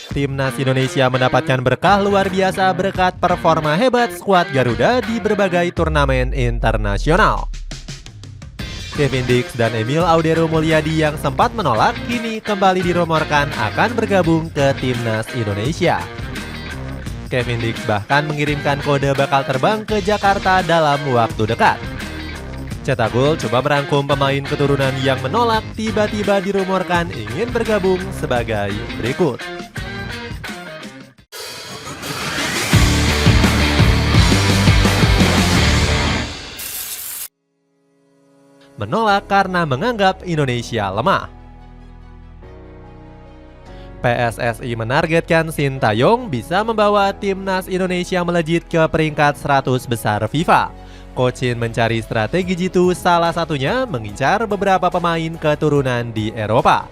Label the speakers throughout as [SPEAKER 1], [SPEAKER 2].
[SPEAKER 1] Timnas Indonesia mendapatkan berkah luar biasa berkat performa hebat skuad Garuda di berbagai turnamen internasional. Kevin Dix dan Emil Audero Mulyadi yang sempat menolak kini kembali dirumorkan akan bergabung ke Timnas Indonesia. Kevin Dix bahkan mengirimkan kode bakal terbang ke Jakarta dalam waktu dekat. Cetak Gol coba merangkum pemain keturunan yang menolak tiba-tiba dirumorkan ingin bergabung sebagai berikut. Menolak karena menganggap Indonesia lemah. PSSI menargetkan Sintayong bisa membawa timnas Indonesia melejit ke peringkat 100 besar FIFA. Coach Shin mencari strategi jitu, salah satunya mengincar beberapa pemain keturunan di Eropa.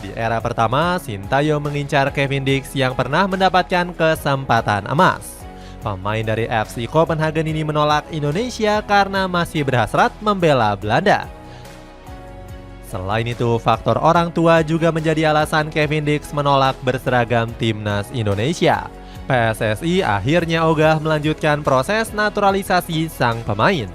[SPEAKER 1] Di era pertama, Sintayong mengincar Kevin Dix yang pernah mendapatkan kesempatan emas. Pemain dari FC Copenhagen ini menolak Indonesia karena masih berhasrat membela Belanda. Selain itu, faktor orang tua juga menjadi alasan Kevin Dix menolak berseragam timnas Indonesia. PSSI akhirnya ogah melanjutkan proses naturalisasi sang pemain.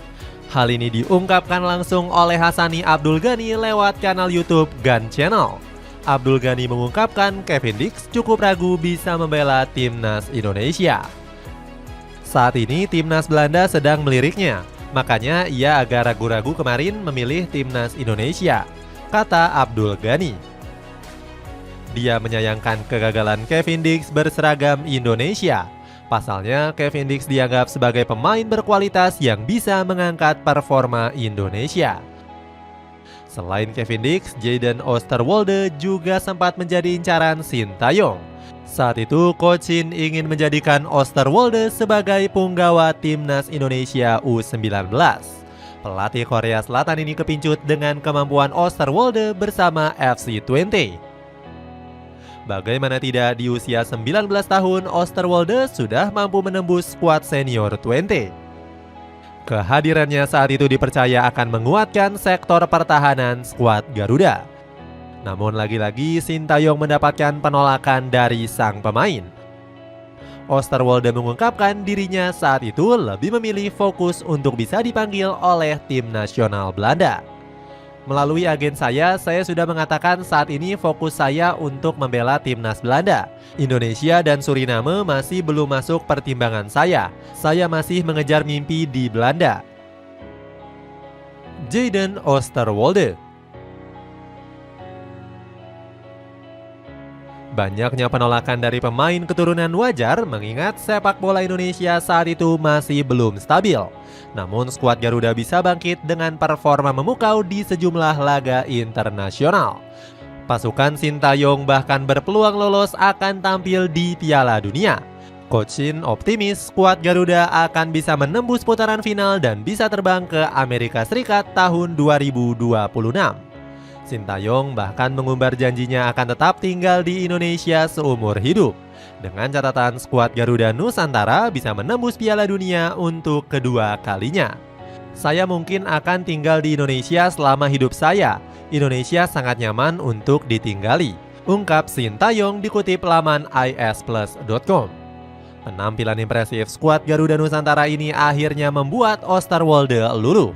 [SPEAKER 1] Hal ini diungkapkan langsung oleh Hassani Abdul Ghani lewat kanal YouTube Gun Channel. Abdul Ghani mengungkapkan Kevin Dix cukup ragu bisa membela timnas Indonesia. Saat ini timnas Belanda sedang meliriknya, makanya ia agak ragu-ragu kemarin memilih timnas Indonesia, kata Abdul Ghani. Dia menyayangkan kegagalan Kevin Dix berseragam Indonesia. Pasalnya, Kevin Dix dianggap sebagai pemain berkualitas yang bisa mengangkat performa Indonesia. Selain Kevin Dix, Jayden Oosterwolde juga sempat menjadi incaran Sintayong. Saat itu, Coach Shin ingin menjadikan Oosterwolde sebagai punggawa timnas Indonesia U19. Pelatih Korea Selatan ini kepincut dengan kemampuan Oosterwolde bersama FC Twente. Bagaimana tidak, di usia 19 tahun, Oosterwolde sudah mampu menembus skuad senior Twente. Kehadirannya saat itu dipercaya akan menguatkan sektor pertahanan skuad Garuda. Namun lagi-lagi Sintayong mendapatkan penolakan dari sang pemain. Oosterwolde mengungkapkan dirinya saat itu lebih memilih fokus untuk bisa dipanggil oleh tim nasional Belanda. Melalui agen saya sudah mengatakan saat ini fokus saya untuk membela timnas Belanda. Indonesia dan Suriname masih belum masuk pertimbangan saya. Saya masih mengejar mimpi di Belanda. Jayden Oosterwolde. Banyaknya penolakan dari pemain keturunan wajar mengingat sepak bola Indonesia saat itu masih belum stabil. Namun skuad Garuda bisa bangkit dengan performa memukau di sejumlah laga internasional. Pasukan Sintayong bahkan berpeluang lolos akan tampil di Piala Dunia. Coach Shin optimis skuad Garuda akan bisa menembus putaran final dan bisa terbang ke Amerika Serikat tahun 2026. Sintayong bahkan mengumbar janjinya akan tetap tinggal di Indonesia seumur hidup. Dengan catatan skuad Garuda Nusantara bisa menembus Piala Dunia untuk kedua kalinya. Saya mungkin akan tinggal di Indonesia selama hidup saya. Indonesia sangat nyaman untuk ditinggali, ungkap Sintayong dikutip laman isplus.com. Penampilan impresif skuad Garuda Nusantara ini akhirnya membuat Oosterwolde luluh.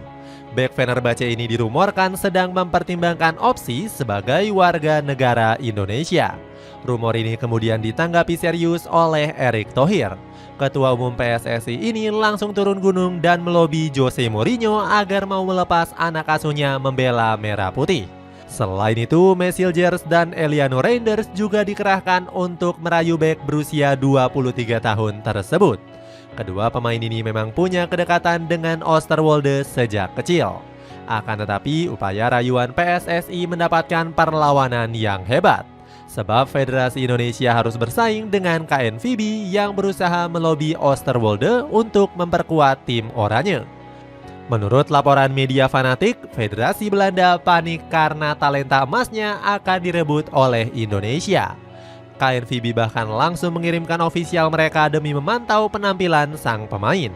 [SPEAKER 1] Bek Fenerbahce ini dirumorkan sedang mempertimbangkan opsi sebagai warga negara Indonesia. Rumor ini kemudian ditanggapi serius oleh Erick Thohir. Ketua Umum PSSI ini langsung turun gunung dan melobi Jose Mourinho agar mau melepas anak asuhnya membela Merah Putih. Selain itu, Messilgers dan Eliano Reinders juga dikerahkan untuk merayu bek berusia 23 tahun tersebut. Kedua pemain ini memang punya kedekatan dengan Oosterwolde sejak kecil. Akan tetapi, upaya rayuan PSSI mendapatkan perlawanan yang hebat. Sebab Federasi Indonesia harus bersaing dengan KNVB yang berusaha melobi Oosterwolde untuk memperkuat tim oranye. Menurut laporan media fanatik, Federasi Belanda panik karena talenta emasnya akan direbut oleh Indonesia. KNVB bahkan langsung mengirimkan ofisial mereka demi memantau penampilan sang pemain.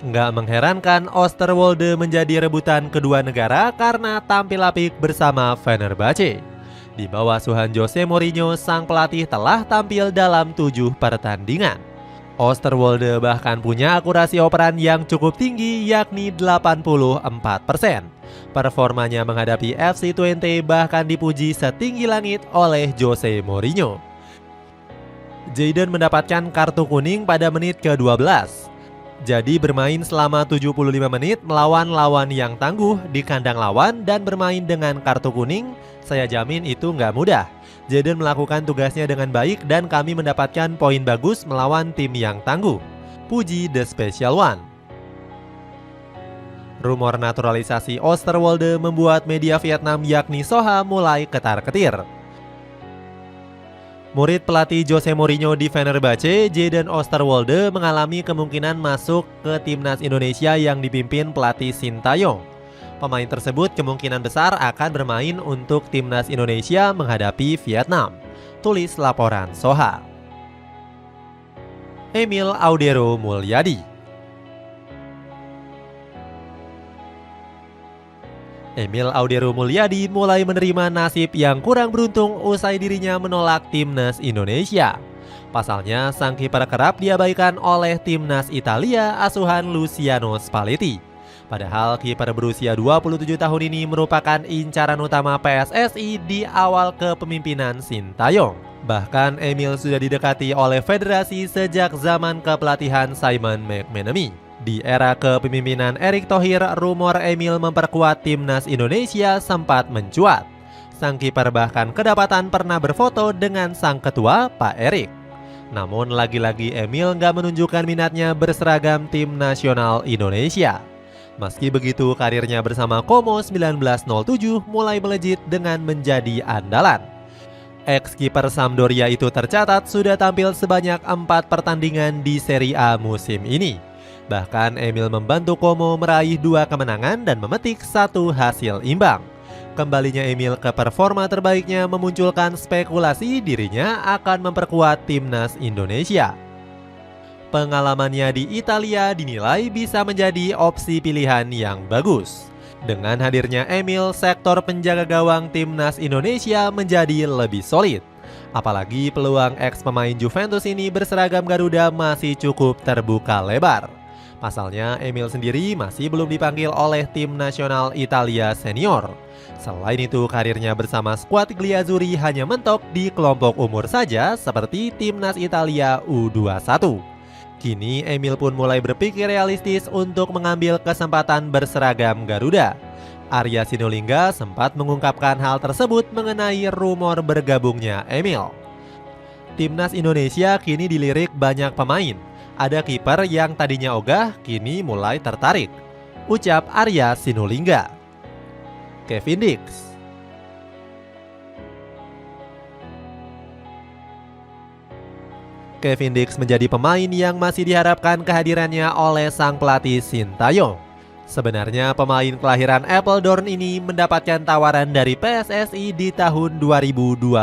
[SPEAKER 1] Nggak mengherankan Oosterwolde menjadi rebutan kedua negara karena tampil apik bersama Fenerbahce. Di bawah asuhan Jose Mourinho, sang pelatih telah tampil dalam 7 pertandingan. Oosterwolde bahkan punya akurasi operan yang cukup tinggi, yakni 84%. Performanya menghadapi FC Twente bahkan dipuji setinggi langit oleh Jose Mourinho. Jadon mendapatkan kartu kuning pada menit ke-12. Jadi bermain selama 75 menit melawan lawan yang tangguh di kandang lawan dan bermain dengan kartu kuning, saya jamin itu nggak mudah. Jadon melakukan tugasnya dengan baik dan kami mendapatkan poin bagus melawan tim yang tangguh. Puji The Special One. Rumor naturalisasi Oosterwolde membuat media Vietnam yakni Soha mulai ketar-ketir. Murid pelatih Jose Mourinho di Fenerbahce, Jadon Oosterwolde mengalami kemungkinan masuk ke timnas Indonesia yang dipimpin pelatih Sintayong. Pemain tersebut kemungkinan besar akan bermain untuk timnas Indonesia menghadapi Vietnam. Tulis laporan Soha. Emil Audero Mulyadi. Emil Audero Mulyadi mulai menerima nasib yang kurang beruntung usai dirinya menolak timnas Indonesia. Pasalnya, sang kiper kerap diabaikan oleh timnas Italia asuhan Luciano Spalletti. Padahal kiper berusia 27 tahun ini merupakan incaran utama PSSI di awal kepemimpinan Sintayong. Bahkan Emil sudah didekati oleh federasi sejak zaman kepelatihan Simon McManamy. Di era kepemimpinan Erick Thohir, rumor Emil memperkuat timnas Indonesia sempat mencuat. Sang kiper bahkan kedapatan pernah berfoto dengan sang ketua, Pak Erick. Namun lagi-lagi Emil nggak menunjukkan minatnya berseragam tim nasional Indonesia. Meski begitu, karirnya bersama Como 1907 mulai melejit dengan menjadi andalan. Ex-kiper Sampdoria itu tercatat sudah tampil sebanyak 4 pertandingan di Serie A musim ini. Bahkan Emil membantu Como meraih 2 kemenangan dan memetik 1 hasil imbang. Kembalinya Emil ke performa terbaiknya memunculkan spekulasi dirinya akan memperkuat timnas Indonesia. Pengalamannya di Italia dinilai bisa menjadi opsi pilihan yang bagus. Dengan hadirnya Emil, sektor penjaga gawang timnas Indonesia menjadi lebih solid. Apalagi peluang ex-pemain Juventus ini berseragam Garuda masih cukup terbuka lebar. Pasalnya, Emil sendiri masih belum dipanggil oleh tim nasional Italia senior. Selain itu, karirnya bersama skuad Gliazzurri hanya mentok di kelompok umur saja seperti timnas Italia U21. Kini, Emil pun mulai berpikir realistis untuk mengambil kesempatan berseragam Garuda. Arya Sinulinga sempat mengungkapkan hal tersebut mengenai rumor bergabungnya Emil. Timnas Indonesia kini dilirik banyak pemain. Ada kiper yang tadinya ogah, kini mulai tertarik. Ucap Arya Sinulinga. Kevin Dix. Kevin Dix menjadi pemain yang masih diharapkan kehadirannya oleh sang pelatih Sintayong. Sebenarnya pemain kelahiran Apeldoorn ini mendapatkan tawaran dari PSSI di tahun 2022.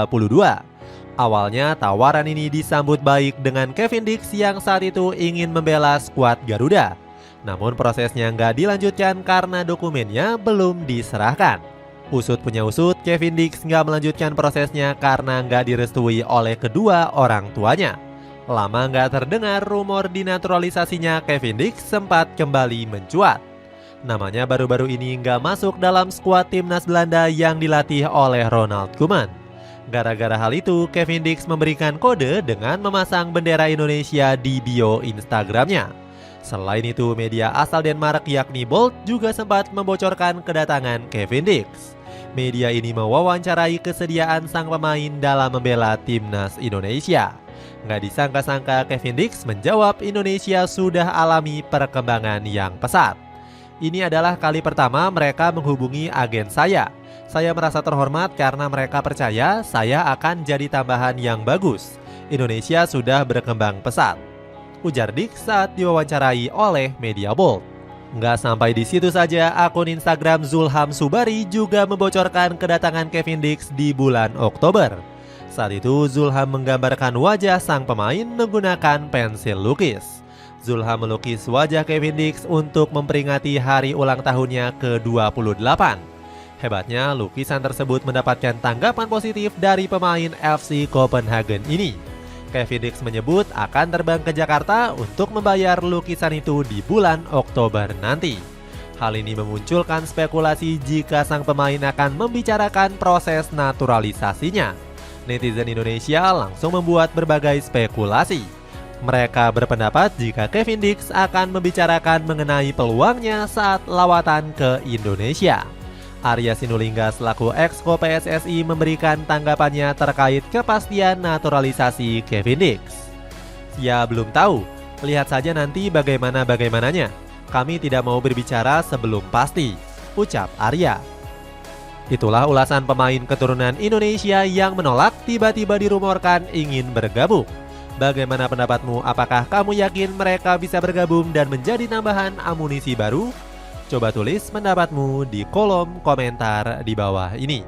[SPEAKER 1] Awalnya tawaran ini disambut baik dengan Kevin Dix yang saat itu ingin membela skuad Garuda. Namun prosesnya nggak dilanjutkan karena dokumennya belum diserahkan. Usut punya usut, Kevin Dix nggak melanjutkan prosesnya karena nggak direstui oleh kedua orang tuanya. Lama nggak terdengar rumor dinaturalisasinya Kevin Dix sempat kembali mencuat. Namanya baru-baru ini nggak masuk dalam skuad timnas Belanda yang dilatih oleh Ronald Koeman. Gara-gara hal itu, Kevin Dix memberikan kode dengan memasang bendera Indonesia di bio Instagramnya. Selain itu, media asal Denmark yakni Bold juga sempat membocorkan kedatangan Kevin Dix. Media ini mewawancarai kesediaan sang pemain dalam membela timnas Indonesia. Nggak disangka-sangka Kevin Dix menjawab Indonesia sudah alami perkembangan yang pesat. Ini adalah kali pertama mereka menghubungi agen saya. Saya merasa terhormat karena mereka percaya saya akan jadi tambahan yang bagus. Indonesia sudah berkembang pesat, ujar Dix saat diwawancarai oleh media Bold. Nggak sampai di situ saja, akun Instagram Zulham Subari juga membocorkan kedatangan Kevin Dix di bulan Oktober. Saat itu Zulham menggambarkan wajah sang pemain menggunakan pensil lukis. Zulham melukis wajah Kevin Dix untuk memperingati hari ulang tahunnya ke-28. Hebatnya, lukisan tersebut mendapatkan tanggapan positif dari pemain FC Copenhagen ini. Kevin Dix menyebut akan terbang ke Jakarta untuk membayar lukisan itu di bulan Oktober nanti. Hal ini memunculkan spekulasi jika sang pemain akan membicarakan proses naturalisasinya. Netizen Indonesia langsung membuat berbagai spekulasi. Mereka berpendapat jika Kevin Dix akan membicarakan mengenai peluangnya saat lawatan ke Indonesia. Arya Sinulinga selaku Exco PSSI memberikan tanggapannya terkait kepastian naturalisasi Kevin Dix. "Ya belum tahu, lihat saja nanti bagaimananya. Kami tidak mau berbicara sebelum pasti," ucap Arya. Itulah ulasan pemain keturunan Indonesia yang menolak tiba-tiba dirumorkan ingin bergabung. Bagaimana pendapatmu? Apakah kamu yakin mereka bisa bergabung dan menjadi nambahan amunisi baru? Coba tulis pendapatmu di kolom komentar di bawah ini.